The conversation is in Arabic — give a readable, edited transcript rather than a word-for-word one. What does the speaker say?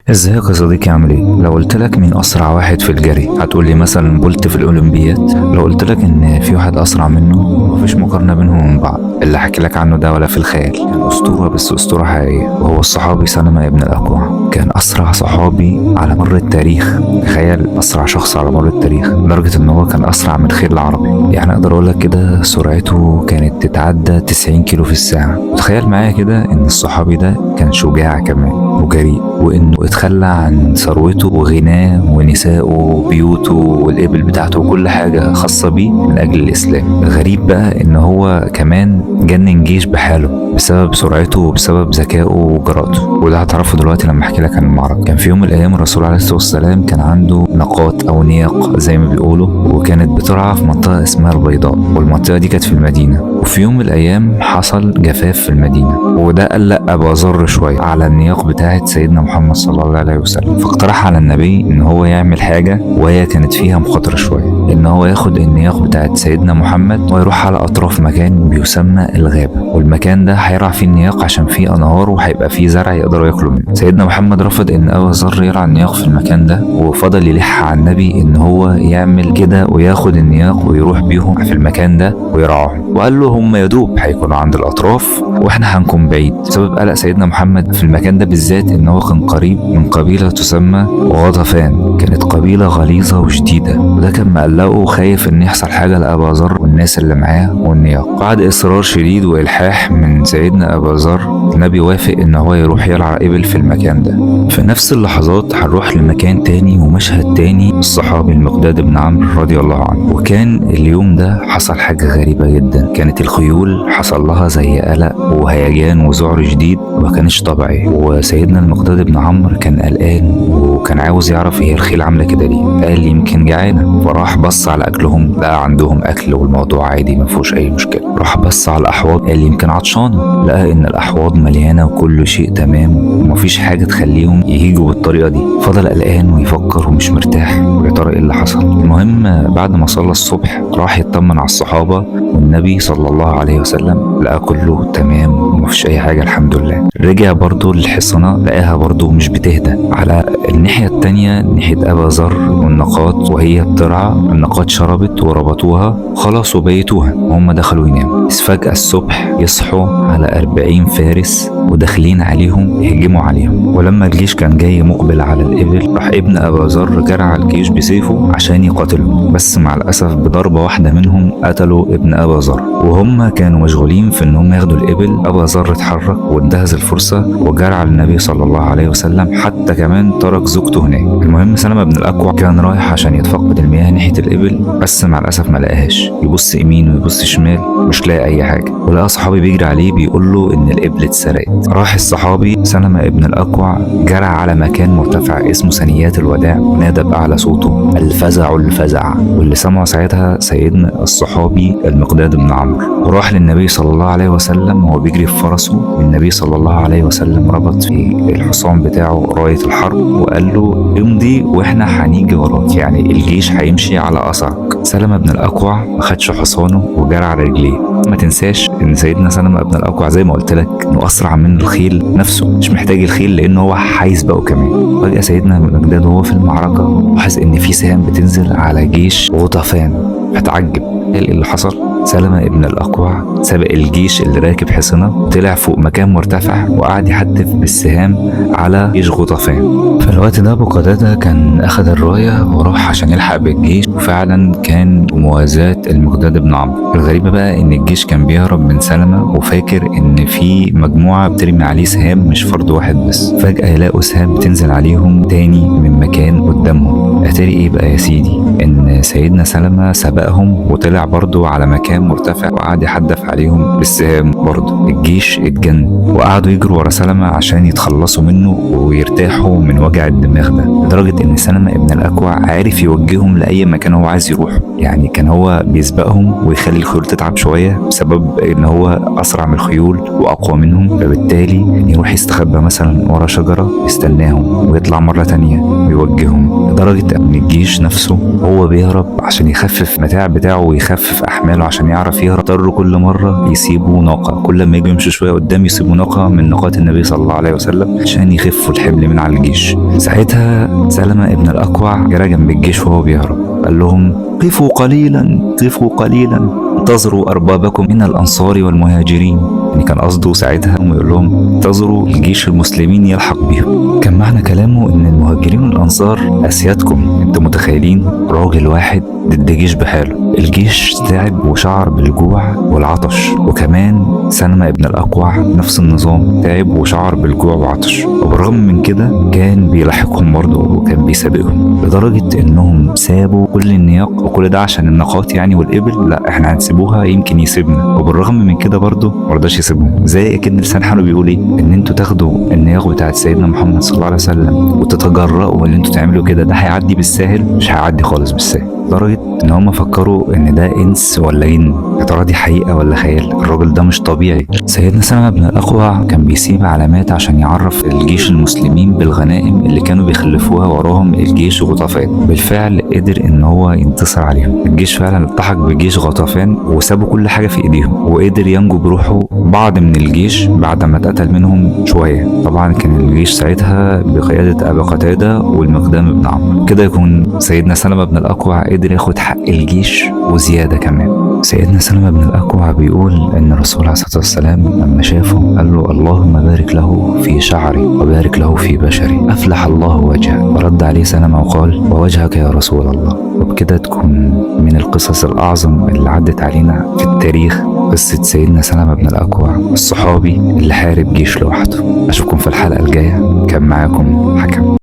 ازيك يا صديقي؟ عامل ايه؟ لو قلت لك مين اسرع واحد في الجري هتقول لي مثلا بولت في الاولمبيات. لو قلت لك ان في واحد اسرع منه مفيش مقارنه بينهم وبين بعض، اللي هحكي لك عنه ده ولا في الخيال، كان اسطوره بس اسطوره حقيقيه، وهو الصحابي سلمة ابن الاكوع. كان اسرع صحابي على مر التاريخ. تخيل اسرع شخص على مر التاريخ، لدرجه ان هو كان اسرع من خيل العربي. يعني اقدر اقول لك كده سرعته كانت تتعدى 90 كيلو في الساعه. تخيل معايا كده ان الصحابي ده كان شجاع كمان وجريء، وانه اتخلى عن ثروته وغناه ونسائه وبيوته والإبل بتاعته وكل حاجة خاصة بيه من أجل الإسلام. الغريب بقى إن هو كمان جنن جيش بحاله بسبب سرعته وبسبب ذكائه وجرأته، وده هتعرفه دلوقتي لما أحكي لك عن المعركة. كان في يوم من الأيام الرسول عليه الصلاة والسلام كان عنده ناقات أو نياق زي ما بيقولوا، وكانت بترعى في منطقة اسمها البيضاء، والمنطقة دي كانت في المدينة. وفي يوم من الأيام حصل جفاف في المدينة، وده قلق أبو ذر شوية على النياق بتاعت سيدنا محمد صلى الله عليه وسلم. فاقترح على النبي ان هو يعمل حاجة، وهي كانت فيها مخاطرة شوية، ان هو ياخد النياق بتاعت سيدنا محمد ويروح على اطراف مكان بيسمى الغابة، والمكان ده هيرعى فيه النياق عشان فيه انهار وهيبقى فيه زرع يقدروا ياكلوا منه. سيدنا محمد رفض ان ابو ذر يرعى النياق في المكان ده، وفضل يلح على النبي ان هو يعمل كده وياخد النياق ويروح بيهم في المكان ده ويرعاهم، وقال له هم يدوب هيكونوا عند الاطراف واحنا هنكون بعيد. سبب قلق سيدنا محمد في المكان ده بالذات ان هو كان قريب من قبيلة تسمى غطفان، كانت قبيلة غليظة وشديدة، وده كان مقلقه وخايف ان يحصل حاجة لأبا ذر والناس اللي معاه والنياق. بعد اصرار شديد والحاح من سيدنا أبا ذر، النبي وافق ان هو يروح يرعى ابل في المكان ده. في نفس اللحظات هنروح لمكان تاني ومشهد تاني، الصحابي المقداد بن عمرو رضي الله عنه. وكان اليوم ده حصل حاجة غريبة جدا، كانت الخيول حصل لها زي قلق وهيجان وذعر شديد وما كانش طبيعي، وسيدنا المقداد بن عمرو كان قلقان وكان عاوز يعرف هي الخيل عامله كده ليه. قال يمكن جعانه، فراح بص على اكلهم لقى عندهم اكل والموضوع عادي ما فيهوش اي مشكله. راح بص على الاحواض قال يمكن عطشانه، لقى ان الاحواض مليانه وكل شيء تمام ومفيش حاجه تخليهم يهيجوا بالطريقه دي. فضل قلقان ويفكر ومش مرتاح، ويا ترى ايه اللي حصل. المهم بعد ما صلى الصبح راح يطمن على الصحابه، والنبي صلى الله عليه وسلم لقى كله تمام ومفيش اي حاجه الحمد لله. رجع برضو للحصنه لقاها برضو مش بتهدى. على الناحيه التانيه ناحيه ابا ذر والناقات وهي بترعى، الناقات شربت وربطوها خلاص وبيتوها وهم دخلوا يناموا. بس فجاه الصبح يصحوا على 40 فارس وداخلين عليهم يهجموا عليهم. ولما الجيش كان جاي مقبل على الإبل، راح ابن أبا ذر جرى على الجيش بسيفه عشان يقاتلهم، بس مع الأسف بضربة واحدة منهم قتلوا ابن أبا ذر. وهم كانوا مشغولين في إنهم ياخدوا الإبل، أبا ذر اتحرك وانتهز الفرصة وجرى على النبي صلى الله عليه وسلم، حتى كمان ترك زوجته هناك. المهم سلمة بن الأكوع كان رايح عشان يتفقد المياه ناحية الإبل، بس مع الأسف ما لقاهاش. يبص يمين ويبص شمال مش لاقي أي حاجة، ولقى صحابي بيجري عليه بيقول له إن الإبل اتسرقت. راح الصحابي سلمة ابن الأكوع جرى على مكان مرتفع اسمه ثنيات الوداع، ونادى بأعلى صوته الفزع الفزع، واللي سمعه ساعتها سيدنا الصحابي المقداد بن عمرو. وراح للنبي صلى الله عليه وسلم وهو بيجري في فرسه، والنبي صلى الله عليه وسلم ربط في الحصان بتاعه راية الحرب وقال له امضي واحنا هنيجي وراك، يعني الجيش هيمشي على أثرك. سلمة بن الأكوع ما خدش حصانه وجرى على رجليه. ما تنساش ان سيدنا سلمة بن الأكوع زي ما قلت لك انه اسرع من الخيل نفسه، مش محتاج الخيل لان هو هيسبقه كمان. فجأة سيدنا مقداد وهو في المعركة لاحظ ان في سهام بتنزل على جيش غطفان، فتعجب ايه اللي حصل. سلمة ابن الأكوع سبق الجيش اللي راكب حصنة وطلع فوق مكان مرتفع وقعد يحدف بالسهام على جيش غطفان. في الوقت ده أبو قتادة كان أخذ الراية وراح عشان يلحق بالجيش، وفعلا كان موازاة المقداد بن عمرو. الغريبة بقى إن الجيش كان بيهرب من سلمة وفاكر إن في مجموعة بترمي عليه سهام مش فرد واحد بس. فجأة يلاقوا سهام بتنزل عليهم تاني من مكان قدامهم. اتاري إيه بقى يا سيدي؟ إن سيدنا سلمة سبقهم وطلع برضو على مكان مرتفع وقعد يحدف عليهم بالسهام برضه. الجيش اتجن وقعدوا يجروا ورا سلمة عشان يتخلصوا منه ويرتاحوا من وجع الدماغ ده، لدرجة ان سلمة ابن الأكوع عارف يوجههم لأي مكان هو عايز يروح. يعني كان هو بيسبقهم ويخلي الخيول تتعب شوية بسبب ان هو أسرع من الخيول وأقوى منهم، فبالتالي يروح يستخبى مثلا ورا شجرة يستناهم ويطلع مرة تانية ويوجههم، لدرجة ان الجيش نفسه هو بيهرب عشان يخفف المتاع بتاعه ويخفف أحماله عشان عشان يعرف يهرب اضطروا كل مرة يسيبوا ناقة، كل ما يجوا يمشوا شوية قدام يسيبوا ناقة من ناقات النبي صلى الله عليه وسلم عشان يخفوا الحمل من على الجيش. ساعتها سلمة ابن الأكوع جرى جنب الجيش وهو بيهرب، قال لهم قفوا قليلا قفوا قليلا انتظروا أربابكم من الأنصار والمهاجرين. يعني كان قصده ساعتها ويقول لهم انتظروا الجيش المسلمين يلحق بيهم. كان معنى كلامه ان المهاجرين والأنصار أسيادكم. انتوا متخيلين راجل واحد ضد جيش بحاله؟ الجيش تعب وشعر بالجوع والعطش، وكمان سلمة ابن الأكوع نفس النظام، تعب وشعر بالجوع وعطش، وبالرغم من كده كان بيلاحقهم برضه وكان بيسابقهم، لدرجة انهم سابوا كل النياق، وكل ده عشان الناقات يعني والإبل، لا احنا هنسيبوها يمكن يسيبنا، وبالرغم من كده برضه مرضاش يسيبهم. زي اكيد لسان حاله بيقول ايه، ان انتوا تاخدوا النياق بتاعت سيدنا محمد صلى الله عليه وسلم وتتجرأوا ان انتوا تعملوا كده، ده هيعدي بالساهل؟ مش هيعدي خالص بالساهل. لدرجة ان هم فكروا ان ده انس ولا جن، يا ترى دي حقيقة ولا خيال، الراجل ده مش طبيعي. سيدنا سلمة بن الأكوع كان بيسيب علامات عشان يعرف الجيش المسلمين بالغنائم اللي كانوا بيخلفوها وراهم الجيش غطفان. بالفعل قدر ان هو ينتصر عليهم، الجيش فعلا التحق بجيش غطفان وسابوا كل حاجة في ايديهم، وقدر ينجو بروحه بعض من الجيش بعد ما اتقتل منهم شوية. طبعا كان الجيش ساعتها بقيادة أبا قتادة والمقدام بن عمرو. كده يكون سيدنا سلمة بن الأكوع قدر ياخد حق الجيش وزيادة كمان. سيدنا سلمة بن الأكوع بيقول ان الرسول عليه الصلاة والسلام لما شافه قال له اللهم بارك له في شعري وبارك له في بشري أفلح الله وجهه. فرد عليه سلمة وقال ووجهك يا رسول الله. وبكده تكون من القصص الأعظم اللي عدت علينا في التاريخ قصة سيدنا سلمة بن الأكوع الصحابي اللي حارب جيش لوحده. أشوفكم في الحلقة الجاية، كان معاكم حكم.